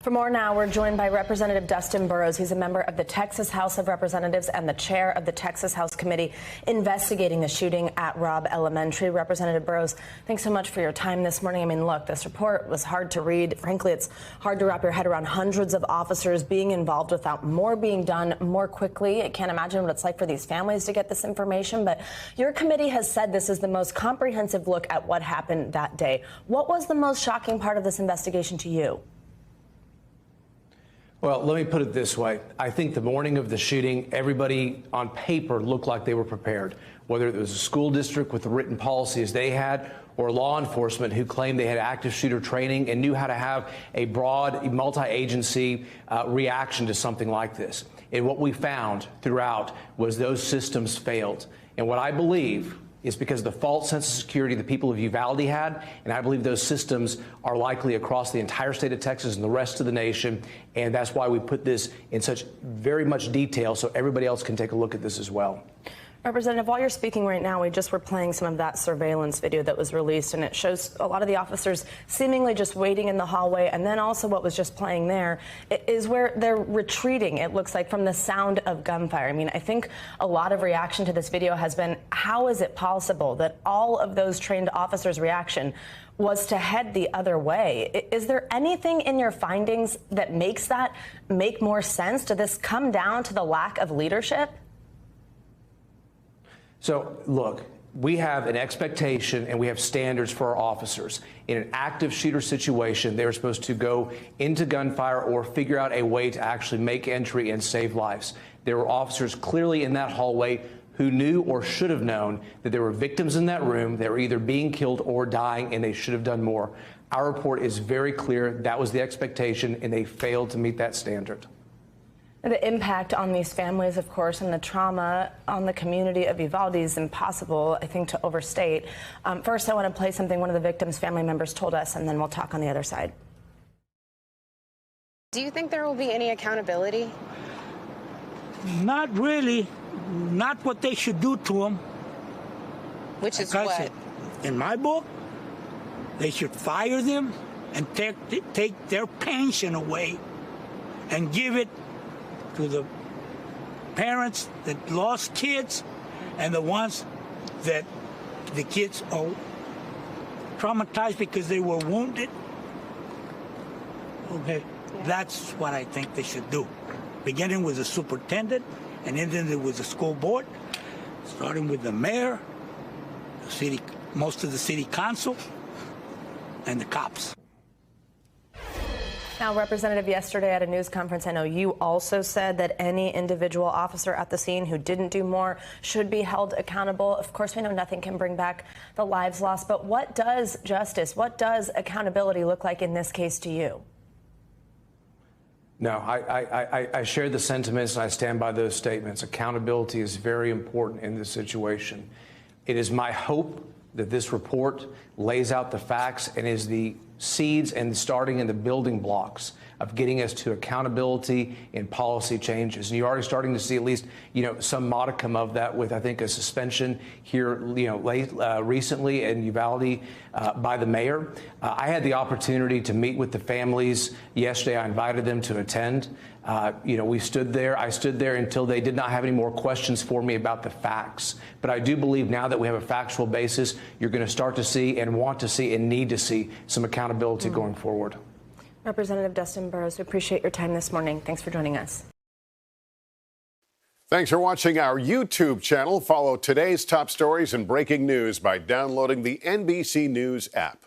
For more now, we're joined by Representative Dustin Burrows. He's a member of the Texas House of Representatives and the chair of the Texas House Committee investigating the shooting at Robb Elementary. Representative Burrows, thanks so much for your time this morning. I mean, look, this report was hard to read. Frankly, it's hard to wrap your head around hundreds of officers being involved without more being done more quickly. I can't imagine what it's like for these families to get this information, but your committee has said this is the most comprehensive look at what happened that day. What was the most shocking part of this investigation to you? Well, let me put it this way. I think the morning of the shooting, everybody on paper looked like they were prepared, whether it was a school district with the written policies they had or law enforcement who claimed they had active shooter training and knew how to have a broad multi-agency reaction to something like this. And what we found throughout was those systems failed. And what I believe is because of the false sense of security the people of Uvalde had, and I believe those systems are likely across the entire state of Texas and the rest of the nation, and that's why we put this in such very much detail so everybody else can take a look at this as well. Representative, while you're speaking right now, we just were playing some of that surveillance video that was released, and it shows a lot of the officers seemingly just waiting in the hallway, and then also what was just playing there is where they're retreating, it looks like, from the sound of gunfire. I mean, I think a lot of reaction to this video has been, how is it possible that all of those trained officers' reaction was to head the other way? Is there anything in your findings that makes that make more sense? Did this come down to the lack of leadership? So, look, we have an expectation and we have standards for our officers. In an active shooter situation, they're supposed to go into gunfire or figure out a way to actually make entry and save lives. There were officers clearly in that hallway who knew or should have known that there were victims in that room. They were either being killed or dying, and they should have done more. Our report is very clear. That was the expectation, and they failed to meet that standard. The impact on these families, of course, and the trauma on the community of Uvalde is impossible, I think, to overstate. First, I want to play something one of the victims' family members told us, and then we'll talk on the other side. Do you think there will be any accountability? Not really. Not what they should do to them. Which is like what? In my book, they should fire them and take their pension away and give it to the parents that lost kids and the ones that the kids are traumatized because they were wounded. Okay, yeah. That's what I think they should do. Beginning with the superintendent and ending with the school board, starting with the mayor, the city, most of the city council, and the cops. Now, Representative, yesterday at a news conference, I know you also said that any individual officer at the scene who didn't do more should be held accountable. Of course, we know nothing can bring back the lives lost, but what does justice, what does accountability look like in this case to you? No, I share the sentiments and I stand by those statements. Accountability is very important in this situation. It is my hope that this report lays out the facts and is the seeds and starting in the building blocks of getting us to accountability and policy changes. And you're already starting to see at least, some modicum of that with, I think, a suspension here, recently in Uvalde by the mayor. I had the opportunity to meet with the families yesterday. I invited them to attend. We stood there. I stood there until they did not have any more questions for me about the facts. But I do believe now that we have a factual basis, you're going to start to see and want to see and need to see some accountability going forward. Representative Dustin Burrows, we appreciate your time this morning. Thanks for joining us. Thanks for watching our YouTube channel. Follow today's top stories and breaking news by downloading the NBC News app.